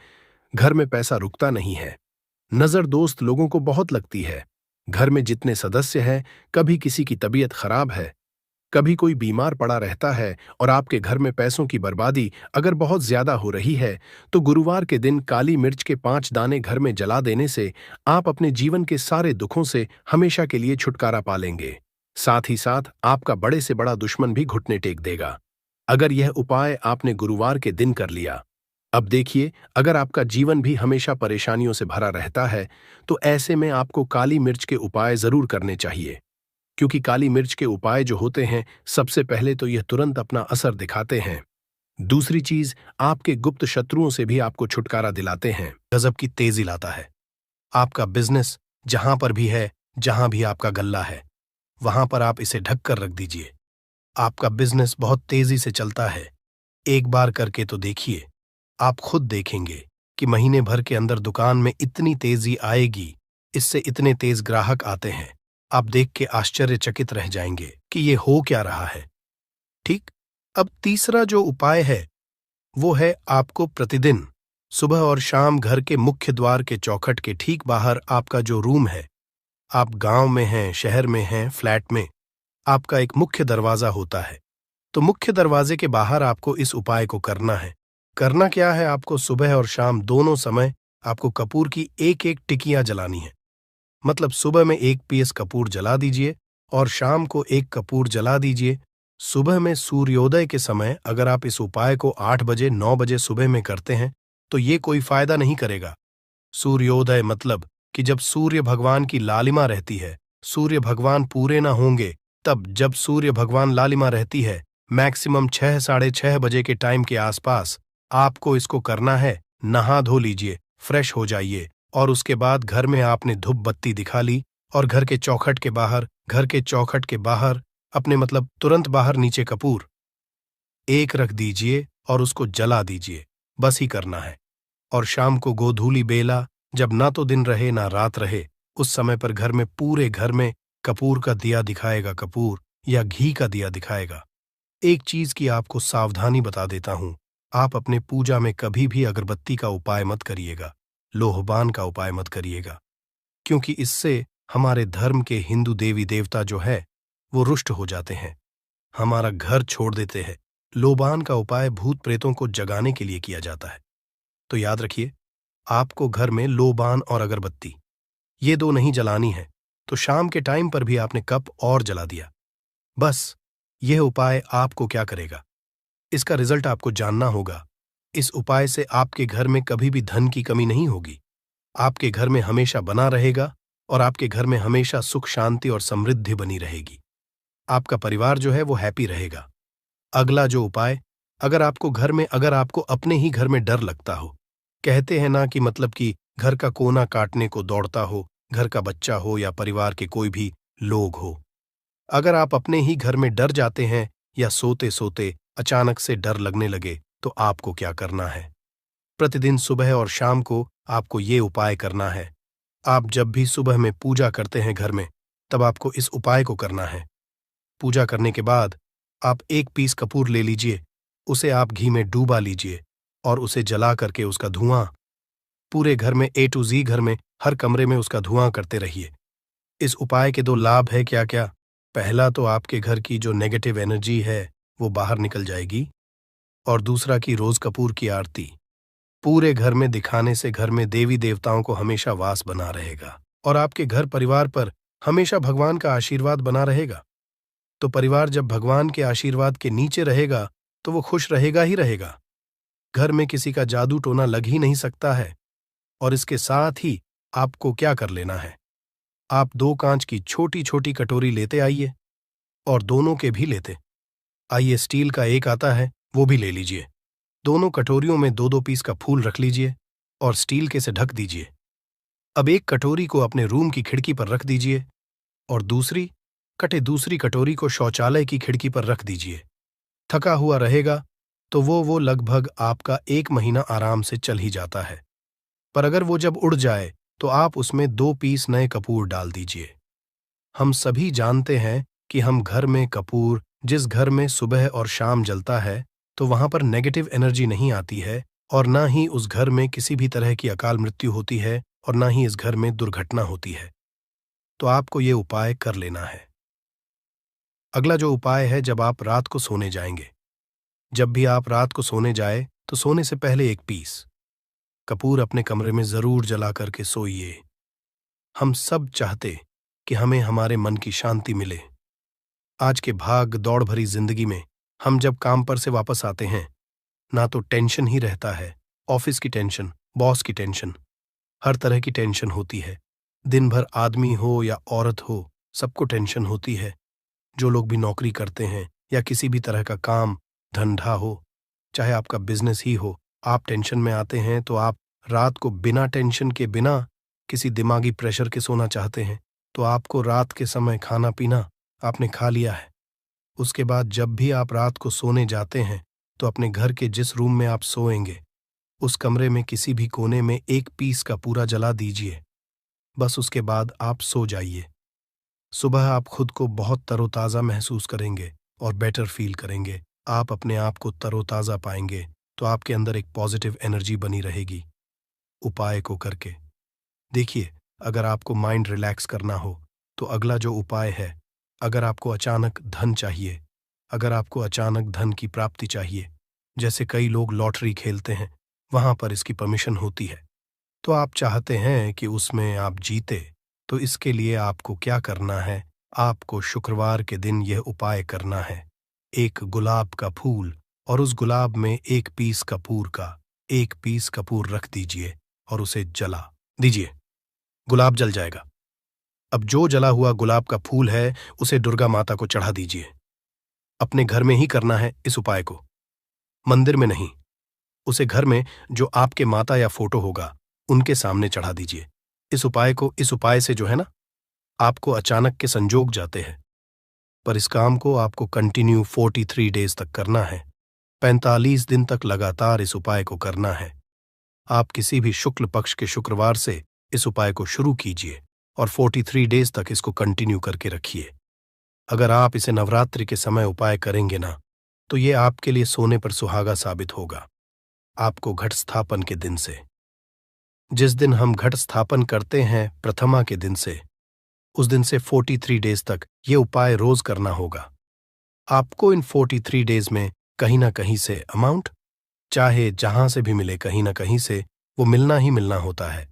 घर में पैसा रुकता नहीं है, नजर दोस्त लोगों को बहुत लगती है, घर में जितने सदस्य हैं, कभी किसी की तबीयत खराब है, कभी कोई बीमार पड़ा रहता है और आपके घर में पैसों की बर्बादी अगर बहुत ज्यादा हो रही है, तो गुरुवार के दिन काली मिर्च के 5 दाने घर में जला देने से आप अपने जीवन के सारे दुखों से हमेशा के लिए छुटकारा पा लेंगे। साथ ही साथ आपका बड़े से बड़ा दुश्मन भी घुटने टेक देगा अगर यह उपाय आपने गुरुवार के दिन कर लिया। अब देखिए, अगर आपका जीवन भी हमेशा परेशानियों से भरा रहता है, तो ऐसे में आपको काली मिर्च के उपाय जरूर करने चाहिए, क्योंकि काली मिर्च के उपाय जो होते हैं, सबसे पहले तो यह तुरंत अपना असर दिखाते हैं। दूसरी चीज, आपके गुप्त शत्रुओं से भी आपको छुटकारा दिलाते हैं, गजब की तेजी लाता है। आपका बिजनेस जहां पर भी है, जहां भी आपका गल्ला है, वहां पर आप इसे ढक कर रख दीजिए। आपका बिजनेस बहुत तेजी से चलता है। एक बार करके तो देखिए, आप खुद देखेंगे कि महीने भर के अंदर दुकान में इतनी तेजी आएगी, इससे इतने तेज ग्राहक आते हैं, आप देख के आश्चर्यचकित रह जाएंगे कि ये हो क्या रहा है। ठीक। अब तीसरा जो उपाय है, वो है आपको प्रतिदिन सुबह और शाम घर के मुख्य द्वार के चौखट के ठीक बाहर आपका जो रूम है, आप गांव में हैं, शहर में हैं, फ्लैट में, आपका एक मुख्य दरवाजा होता है, तो मुख्य दरवाजे के बाहर आपको इस उपाय को करना है। करना क्या है, आपको सुबह और शाम दोनों समय आपको कपूर की एक एक टिकियां जलानी है। मतलब सुबह में 1 पीस कपूर जला दीजिए और शाम को 1 कपूर जला दीजिए। सुबह में सूर्योदय के समय अगर आप इस उपाय को 8 बजे 9 बजे सुबह में करते हैं, तो ये कोई फायदा नहीं करेगा। सूर्योदय मतलब कि जब सूर्य भगवान की लालिमा रहती है, सूर्य भगवान पूरे ना होंगे, तब जब सूर्य भगवान लालिमा रहती है, मैक्सिमम 6 साढ़े 6 बजे के टाइम के आसपास आपको इसको करना है। नहा धो लीजिए, फ्रेश हो जाइए और उसके बाद घर में आपने धूप बत्ती दिखा ली और घर के चौखट के बाहर अपने मतलब तुरंत बाहर नीचे कपूर एक रख दीजिए और उसको जला दीजिए। बस ही करना है। और शाम को गोधूली बेला, जब ना तो दिन रहे ना रात रहे, उस समय पर घर में पूरे घर में कपूर का दिया दिखाएगा, कपूर या घी का दिया दिखाएगा। एक चीज की आपको सावधानी बता देता हूं, आप अपने पूजा में कभी भी अगरबत्ती का उपाय मत करिएगा, लोहबान का उपाय मत करिएगा, क्योंकि इससे हमारे धर्म के हिंदू देवी देवता जो है वो रुष्ट हो जाते हैं, हमारा घर छोड़ देते हैं। लोबान का उपाय भूत प्रेतों को जगाने के लिए किया जाता है। तो याद रखिए, आपको घर में लोबान और अगरबत्ती ये 2 नहीं जलानी है, तो शाम के टाइम पर भी आपने कप और जला दिया। बस यह उपाय आपको क्या करेगा, इसका रिजल्ट आपको जानना होगा। इस उपाय से आपके घर में कभी भी धन की कमी नहीं होगी, आपके घर में हमेशा बना रहेगा और आपके घर में हमेशा सुख शांति और समृद्धि बनी रहेगी। आपका परिवार जो है वो हैप्पी रहेगा। अगला जो उपाय, अगर आपको अपने ही घर में डर लगता हो, कहते हैं ना कि मतलब कि घर का कोना काटने को दौड़ता हो, घर का बच्चा हो या परिवार के कोई भी लोग हो, अगर आप अपने ही घर में डर जाते हैं या सोते सोते अचानक से डर लगने लगे, तो आपको क्या करना है, प्रतिदिन सुबह और शाम को आपको ये उपाय करना है। आप जब भी सुबह में पूजा करते हैं घर में, तब आपको इस उपाय को करना है। पूजा करने के बाद आप 1 पीस कपूर ले लीजिए, उसे आप घी में डूबा लीजिए और उसे जला करके उसका धुआं पूरे घर में A to Z घर में हर कमरे में उसका धुआं करते रहिए। इस उपाय के 2 लाभ है क्या क्या। पहला तो आपके घर की जो नेगेटिव एनर्जी है वो बाहर निकल जाएगी, और दूसरा कि रोज कपूर की आरती पूरे घर में दिखाने से घर में देवी देवताओं को हमेशा वास बना रहेगा और आपके घर परिवार पर हमेशा भगवान का आशीर्वाद बना रहेगा। तो परिवार जब भगवान के आशीर्वाद के नीचे रहेगा तो वो खुश रहेगा ही रहेगा। घर में किसी का जादू टोना लग ही नहीं सकता है। और इसके साथ ही आपको क्या कर लेना है, आप 2 कांच की छोटी छोटी कटोरी लेते आइए और दोनों के भी लेते आइए। स्टील का एक आता है, वो भी ले लीजिए। दोनों कटोरियों में 2-2 पीस का फूल रख लीजिए और स्टील के से ढक दीजिए। अब एक कटोरी को अपने रूम की खिड़की पर रख दीजिए और दूसरी कटे दूसरी कटोरी को शौचालय की खिड़की पर रख दीजिए। थका हुआ रहेगा तो वो लगभग आपका 1 महीना आराम से चल ही जाता है। पर अगर वो जब उड़ जाए तो आप उसमें 2 पीस नए कपूर डाल दीजिए। हम सभी जानते हैं कि हम घर में कपूर, जिस घर में सुबह और शाम जलता है, तो वहां पर नेगेटिव एनर्जी नहीं आती है और ना ही उस घर में किसी भी तरह की अकाल मृत्यु होती है और ना ही इस घर में दुर्घटना होती है। तो आपको ये उपाय कर लेना है। अगला जो उपाय है, जब आप रात को सोने जाएंगे, जब भी आप रात को सोने जाए तो सोने से पहले 1 पीस कपूर अपने कमरे में जरूर जला करके सोइए। हम सब चाहते कि हमें हमारे मन की शांति मिले। आज के भाग दौड़ भरी जिंदगी में हम जब काम पर से वापस आते हैं, ना तो टेंशन ही रहता है, ऑफिस की टेंशन, बॉस की टेंशन, हर तरह की टेंशन होती है। दिन भर आदमी हो या औरत हो, सबको टेंशन होती है। जो लोग भी नौकरी करते हैं या किसी भी तरह का काम धंधा हो, चाहे आपका बिजनेस ही हो, आप टेंशन में आते हैं तो आप रात को बिना टेंशन के, बिना किसी दिमागी प्रेशर के सोना चाहते हैं। तो आपको रात के समय खाना पीना आपने खा लिया है। उसके बाद जब भी आप रात को सोने जाते हैं तो अपने घर के जिस रूम में आप सोएंगे, उस कमरे में किसी भी कोने में 1 पीस का पूरा जला दीजिए। बस उसके बाद आप सो जाइए। सुबह आप खुद को बहुत तरोताज़ा महसूस करेंगे और बेटर फील करेंगे। आप अपने आप को तरोताज़ा पाएंगे तो आपके अंदर एक पॉजिटिव एनर्जी बनी रहेगी। उपाय को करके देखिए। अगर आपको माइंड रिलैक्स करना हो तो अगला जो उपाय है, अगर आपको अचानक धन चाहिए, अगर आपको अचानक धन की प्राप्ति चाहिए, जैसे कई लोग लॉटरी खेलते हैं, वहां पर इसकी परमिशन होती है, तो आप चाहते हैं कि उसमें आप जीते, तो इसके लिए आपको क्या करना है? आपको शुक्रवार के दिन यह उपाय करना है। एक गुलाब का फूल और उस गुलाब में 1 पीस कपूर का 1 पीस कपूर रख दीजिए और उसे जला दीजिए। गुलाब जल जाएगा। अब जो जला हुआ गुलाब का फूल है उसे दुर्गा माता को चढ़ा दीजिए। अपने घर में ही करना है इस उपाय को, मंदिर में नहीं। उसे घर में जो आपके माता या फोटो होगा उनके सामने चढ़ा दीजिए। इस उपाय से जो है ना, आपको अचानक के संजोग जाते हैं। पर इस काम को आपको कंटिन्यू 43 डेज तक करना है। 45 दिन तक लगातार इस उपाय को करना है। आप किसी भी शुक्ल पक्ष के शुक्रवार से इस उपाय को शुरू कीजिए और 43 डेज तक इसको कंटिन्यू करके रखिए। अगर आप इसे नवरात्रि के समय उपाय करेंगे ना, तो ये आपके लिए सोने पर सुहागा साबित होगा। आपको घट स्थापन के दिन से, जिस दिन हम घट स्थापन करते हैं प्रथमा के दिन से, उस दिन से 43 डेज तक ये उपाय रोज करना होगा। आपको इन 43 डेज में कहीं ना कहीं से अमाउंट, चाहे जहां से भी मिले, कहीं ना कहीं से वो मिलना ही मिलना होता है।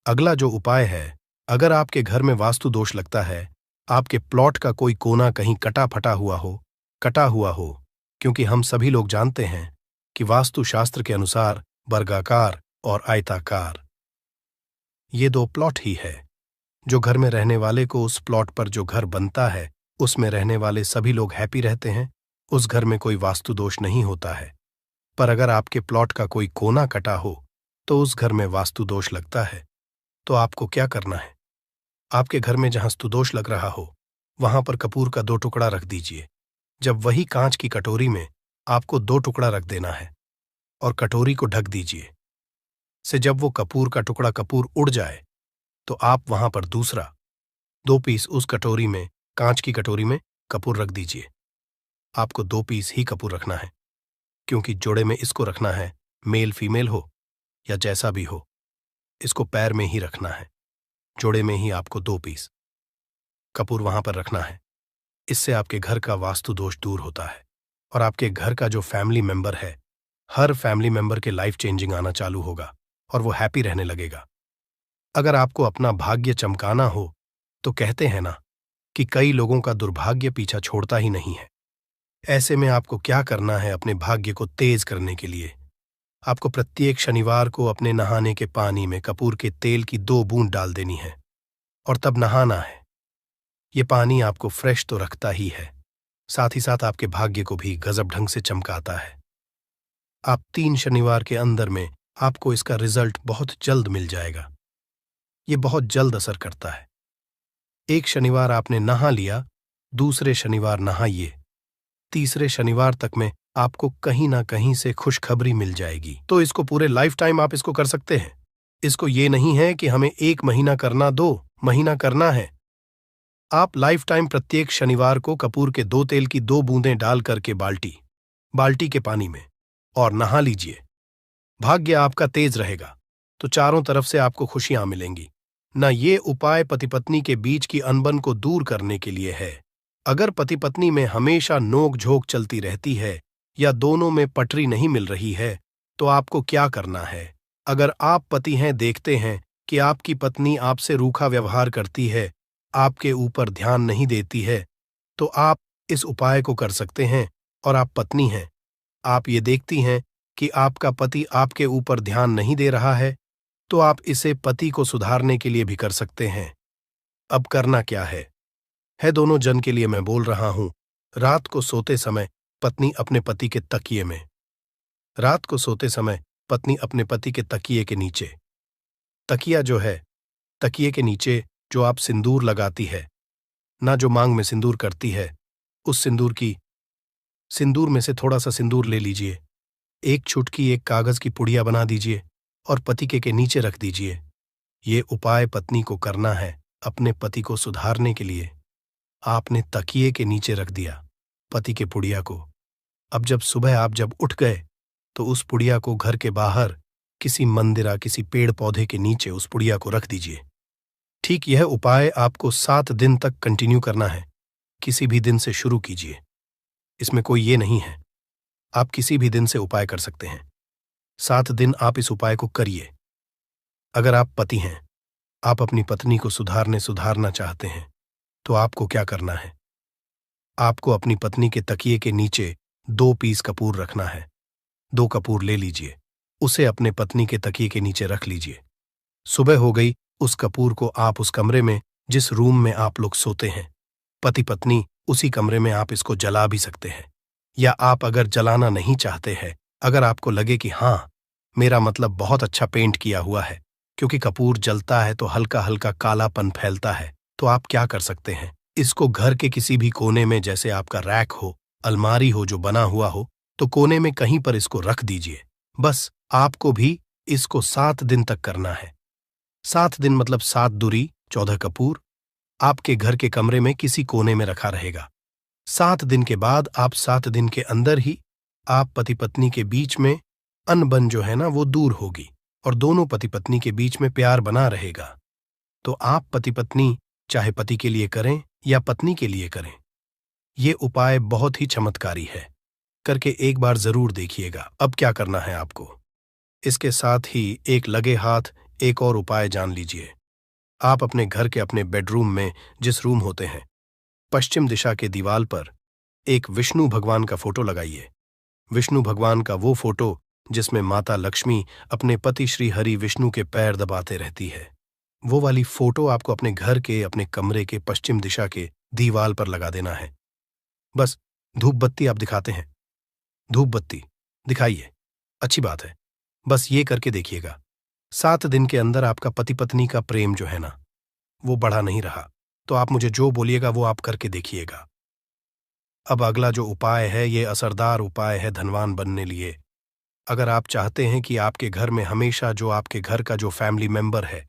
अगला जो उपाय है, अगर आपके घर में वास्तु दोष लगता है, आपके प्लॉट का कोई कोना कहीं कटा हुआ हो, क्योंकि हम सभी लोग जानते हैं कि वास्तु शास्त्र के अनुसार वर्गाकार और आयताकार ये 2 प्लॉट ही है। जो घर में रहने वाले को, उस प्लॉट पर जो घर बनता है उसमें रहने वाले सभी लोग हैप्पी रहते हैं, उस घर में कोई वास्तु दोष नहीं होता है। पर अगर आपके प्लॉट का कोई कोना कटा हो तो उस घर में वास्तु दोष लगता है। तो आपको क्या करना है? आपके घर में जहां स्तुदोष लग रहा हो वहां पर कपूर का 2 टुकड़ा रख दीजिए। जब वही कांच की कटोरी में आपको 2 टुकड़ा रख देना है और कटोरी को ढक दीजिए। से जब वो कपूर का टुकड़ा कपूर उड़ जाए तो आप वहां पर दूसरा 2 पीस उस कटोरी में, कांच की कटोरी में कपूर रख दीजिए। आपको 2 पीस ही कपूर रखना है, क्योंकि जोड़े में इसको रखना है, मेल फीमेल हो या जैसा भी हो, इसको पैर में ही रखना है। जोड़े में ही आपको 2 पीस कपूर वहां पर रखना है। इससे आपके घर का वास्तु दोष दूर होता है और आपके घर का जो फैमिली मेंबर है, हर फैमिली मेंबर के लाइफ चेंजिंग आना चालू होगा और वो हैप्पी रहने लगेगा। अगर आपको अपना भाग्य चमकाना हो तो कहते हैं ना कि कई लोगों का दुर्भाग्य पीछा छोड़ता ही नहीं है। ऐसे में आपको क्या करना है अपने भाग्य को तेज करने के लिए? आपको प्रत्येक शनिवार को अपने नहाने के पानी में कपूर के तेल की 2 बूंद डाल देनी है और तब नहाना है। ये पानी आपको फ्रेश तो रखता ही है, साथ ही साथ आपके भाग्य को भी गजब ढंग से चमकाता है। आप 3 शनिवार के अंदर में आपको इसका रिजल्ट बहुत जल्द मिल जाएगा। ये बहुत जल्द असर करता है। एक शनिवार आपने नहा लिया दूसरे शनिवार नहाइए। तीसरे शनिवार तक में आपको कहीं ना कहीं से खुशखबरी मिल जाएगी। तो इसको पूरे लाइफ टाइम आप इसको कर सकते हैं। इसको ये नहीं है कि हमें 1 महीना करना, 2 महीना करना है। आप लाइफ टाइम प्रत्येक शनिवार को कपूर के 2 तेल की 2 बूंदें डाल करके बाल्टी के पानी में और नहा लीजिए। भाग्य आपका तेज रहेगा तो चारों तरफ से आपको खुशियां मिलेंगी। न ये उपाय पति पत्नी के बीच की अनबन को दूर करने के लिए है। अगर पति पत्नी में हमेशा नोक झोंक चलती रहती है या दोनों में पटरी नहीं मिल रही है तो आपको क्या करना है? अगर आप पति हैं, देखते हैं कि आपकी पत्नी आपसे रूखा व्यवहार करती है, आपके ऊपर ध्यान नहीं देती है, तो आप इस उपाय को कर सकते हैं। और आप पत्नी हैं, आप ये देखती हैं कि आपका पति आपके ऊपर ध्यान नहीं दे रहा है, तो आप इसे पति को सुधारने के लिए भी कर सकते हैं। अब करना क्या है दोनों जन के लिए मैं बोल रहा हूं। रात को सोते समय पत्नी अपने पति के तकिए में, रात को सोते समय पत्नी अपने पति के तकिए के नीचे, तकिया जो है, तकिए के नीचे जो आप सिंदूर लगाती है, ना जो मांग में सिंदूर करती है, उस सिंदूर में से थोड़ा सा सिंदूर ले लीजिए, एक चुटकी एक कागज की पुड़िया बना दीजिए और पति के नीचे रख दीजिए। ये उपाय पत्नी को करना है अपने पति को सुधारने के लिए। आपने तकिए के नीचे रख दिया पति के पुड़िया को। अब जब सुबह आप जब उठ गए तो उस पुड़िया को घर के बाहर किसी मंदिर, किसी पेड़ पौधे के नीचे उस पुड़िया को रख दीजिए। ठीक यह उपाय आपको 7 दिन तक कंटिन्यू करना है। किसी भी दिन से शुरू कीजिए, इसमें कोई ये नहीं है, आप किसी भी दिन से उपाय कर सकते हैं। 7 दिन आप इस उपाय को करिए। अगर आप पति हैं, आप अपनी पत्नी को सुधारना चाहते हैं, तो आपको क्या करना है? आपको अपनी पत्नी के तकिए के नीचे 2 पीस कपूर रखना है। 2 कपूर ले लीजिए, उसे अपने पत्नी के तकिए के नीचे रख लीजिए। सुबह हो गई, उस कपूर को आप उस कमरे में, जिस रूम में आप लोग सोते हैं, पति पत्नी, उसी कमरे में आप इसको जला भी सकते हैं। या आप अगर जलाना नहीं चाहते हैं, अगर आपको लगे कि हाँ, मेरा मतलब बहुत अच्छा पेंट किया हुआ है, क्योंकि कपूर जलता है तो हल्का हल्का कालापन फैलता है, तो आप क्या कर सकते हैं? इसको घर के किसी भी कोने में, जैसे आपका रैक हो, अलमारी हो जो बना हुआ हो, तो कोने में कहीं पर इसको रख दीजिए। बस आपको भी इसको 7 दिन तक करना है। 7 दिन मतलब 7 दूरी 14 कपूर आपके घर के कमरे में किसी कोने में रखा रहेगा। 7 दिन के बाद, आप 7 दिन के अंदर ही आप पति पत्नी के बीच में अनबन जो है ना वो दूर होगी और दोनों पति पत्नी के बीच में प्यार बना रहेगा। तो आप पति पत्नी चाहे पति के लिए करें या पत्नी के लिए करें, ये उपाय बहुत ही चमत्कारी है, करके एक बार जरूर देखिएगा। अब क्या करना है आपको? इसके साथ ही एक लगे हाथ एक और उपाय जान लीजिए। आप अपने घर के अपने बेडरूम में, जिस रूम होते हैं, पश्चिम दिशा के दीवार पर एक विष्णु भगवान का फोटो लगाइए। विष्णु भगवान का वो फोटो जिसमें माता लक्ष्मी अपने पति श्री हरि विष्णु के पैर दबाते रहती है, वो वाली फोटो आपको अपने घर के, अपने कमरे के पश्चिम दिशा के दीवार पर लगा देना है। बस धूप बत्ती आप दिखाते हैं, धूप बत्ती दिखाइए, अच्छी बात है, बस ये करके देखिएगा। 7 दिन के अंदर आपका पति पत्नी का प्रेम जो है ना वो बढ़ा नहीं रहा, तो आप मुझे जो बोलिएगा वो आप करके देखिएगा। अब अगला जो उपाय है, ये असरदार उपाय है धनवान बनने लिए। अगर आप चाहते हैं कि आपके घर में हमेशा जो आपके घर का जो फैमिली मेंबर है,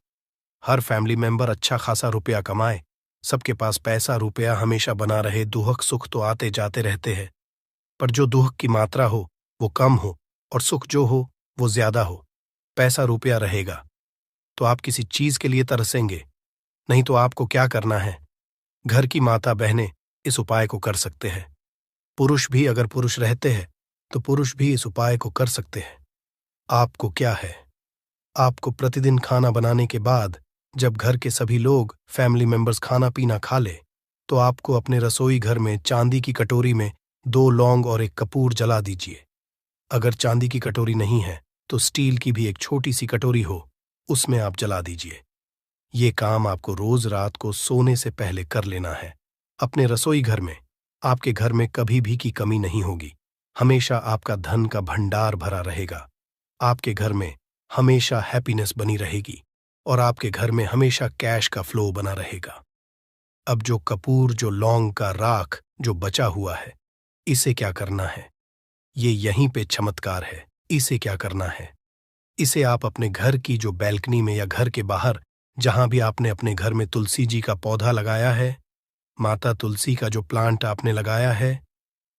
हर फैमिली मेंबर अच्छा खासा रुपया कमाए, सबके पास पैसा रुपया हमेशा बना रहे, दुख सुख तो आते जाते रहते हैं, पर जो दुख की मात्रा हो वो कम हो और सुख जो हो वो ज्यादा हो, पैसा रुपया रहेगा, तो आप किसी चीज के लिए तरसेंगे। नहीं तो आपको क्या करना है? घर की माता बहनें इस उपाय को कर सकते हैं। पुरुष भी, अगर पुरुष रहते हैं तो पुरुष भी इस उपाय को कर सकते हैं। आपको क्या है, आपको प्रतिदिन खाना बनाने के बाद जब घर के सभी लोग, फैमिली मेंबर्स खाना पीना खा ले, तो आपको अपने रसोई घर में चांदी की कटोरी में 2 लौंग और 1 कपूर जला दीजिए। अगर चांदी की कटोरी नहीं है तो स्टील की भी एक छोटी सी कटोरी हो, उसमें आप जला दीजिए। ये काम आपको रोज रात को सोने से पहले कर लेना है। अपने रसोई घर में, आपके घर में कभी भी की कमी नहीं होगी, हमेशा आपका धन का भंडार भरा रहेगा। आपके घर में हमेशा हैप्पीनेस बनी रहेगी और आपके घर में हमेशा कैश का फ्लो बना रहेगा। अब जो कपूर, जो लौंग का राख जो बचा हुआ है, इसे क्या करना है? ये यहीं पे चमत्कार है। इसे क्या करना है? इसे आप अपने घर की जो बैल्कनी में या घर के बाहर जहां भी आपने अपने घर में तुलसी जी का पौधा लगाया है, माता तुलसी का जो प्लांट आपने लगाया है,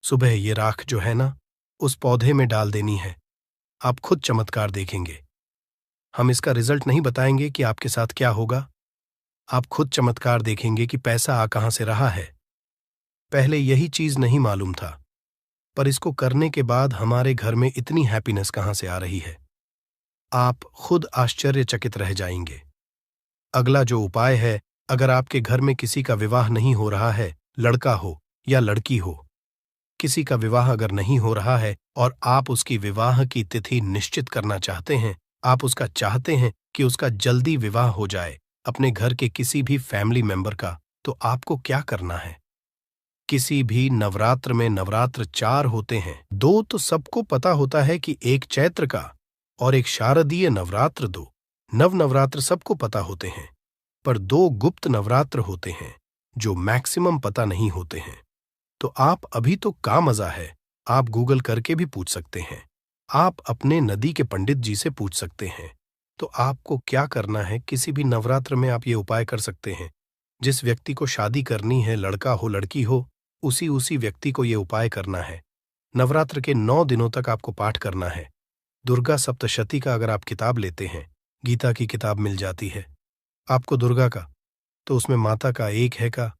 सुबह ये राख जो है ना, उस पौधे में डाल देनी है। आप खुद चमत्कार देखेंगे। हम इसका रिजल्ट नहीं बताएंगे कि आपके साथ क्या होगा। आप खुद चमत्कार देखेंगे कि पैसा आ कहां से रहा है। पहले यही चीज नहीं मालूम था, पर इसको करने के बाद हमारे घर में इतनी हैप्पीनेस कहां से आ रही है, आप खुद आश्चर्यचकित रह जाएंगे। अगला जो उपाय है, अगर आपके घर में किसी का विवाह नहीं हो रहा है, लड़का हो या लड़की हो, किसी का विवाह अगर नहीं हो रहा है और आप उसकी विवाह की तिथि निश्चित करना चाहते हैं, आप उसका चाहते हैं कि उसका जल्दी विवाह हो जाए अपने घर के किसी भी फैमिली मेंबर का, तो आपको क्या करना है? किसी भी नवरात्र में नवरात्र 4 होते हैं। 2 तो सबको पता होता है कि एक चैत्र का और एक शारदीय नवरात्र 2 नवरात्र सबको पता होते हैं, पर 2 गुप्त नवरात्र होते हैं जो मैक्सिमम पता नहीं होते हैं। तो आप अभी तो का मजा है, आप गूगल करके भी पूछ सकते हैं, आप अपने नदी के पंडित जी से पूछ सकते हैं। तो आपको क्या करना है, किसी भी नवरात्र में आप ये उपाय कर सकते हैं। जिस व्यक्ति को शादी करनी है, लड़का हो लड़की हो, उसी व्यक्ति को ये उपाय करना है। नवरात्र के 9 दिनों तक आपको पाठ करना है। दुर्गा सप्तशती का अगर आप किताब लेते हैं, गीता की किताब मिल जाती है आपको दुर्गा का, तो उसमें माता का एक है का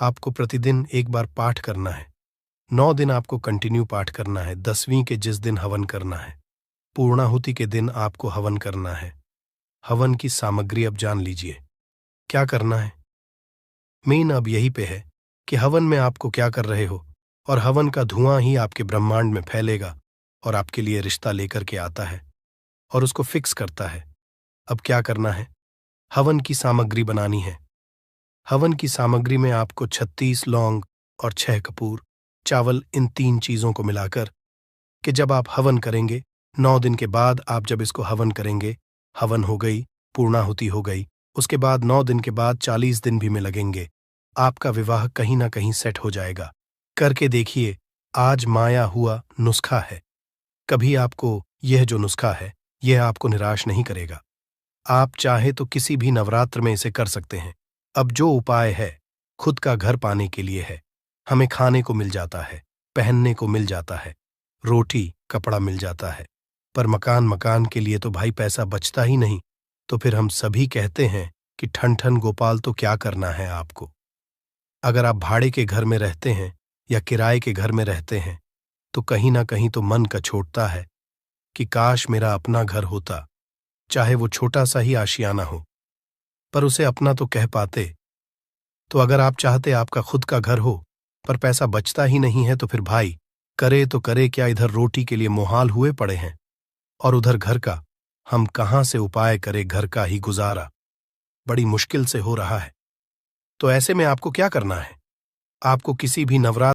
आपको प्रतिदिन एक बार पाठ करना है। 9 दिन आपको कंटिन्यू पाठ करना है। 10वीं के जिस दिन हवन करना है, पूर्णाहुति के दिन आपको हवन करना है। हवन की सामग्री अब जान लीजिए क्या करना है। मेन अब यही पे है कि हवन में आपको क्या कर रहे हो, और हवन का धुआं ही आपके ब्रह्मांड में फैलेगा और आपके लिए रिश्ता लेकर के आता है और उसको फिक्स करता है। अब क्या करना है, हवन की सामग्री बनानी है। हवन की सामग्री में आपको 36 लौंग और 6 कपूर, चावल, इन 3 चीजों को मिलाकर कि जब आप हवन करेंगे, 9 दिन के बाद आप जब इसको हवन करेंगे, हवन हो गई, पूर्णाहुति हो गई, उसके बाद 9 दिन के बाद 40 दिन भी में लगेंगे, आपका विवाह कहीं ना कहीं सेट हो जाएगा। करके देखिए, आज माया हुआ नुस्खा है। कभी आपको यह जो नुस्खा है, यह आपको निराश नहीं करेगा। आप चाहे तो किसी भी नवरात्र में इसे कर सकते हैं। अब जो उपाय है, खुद का घर पाने के लिए है। हमें खाने को मिल जाता है, पहनने को मिल जाता है, रोटी कपड़ा मिल जाता है, पर मकान के लिए तो भाई पैसा बचता ही नहीं। तो फिर हम सभी कहते हैं कि ठन ठन गोपाल, तो क्या करना है आपको? अगर आप भाड़े के घर में रहते हैं या किराए के घर में रहते हैं, तो कहीं ना कहीं तो मन कछोटता है कि काश मेरा अपना घर होता, चाहे वो छोटा सा ही आशियाना हो, पर उसे अपना तो कह पाते। तो अगर आप चाहते आपका खुद का घर हो, पर पैसा बचता ही नहीं है, तो फिर भाई करे तो करे क्या, इधर रोटी के लिए मुहाल हुए पड़े हैं और उधर घर का हम कहां से उपाय करें, घर का ही गुजारा बड़ी मुश्किल से हो रहा है। तो ऐसे में आपको क्या करना है, आपको किसी भी नवरात्र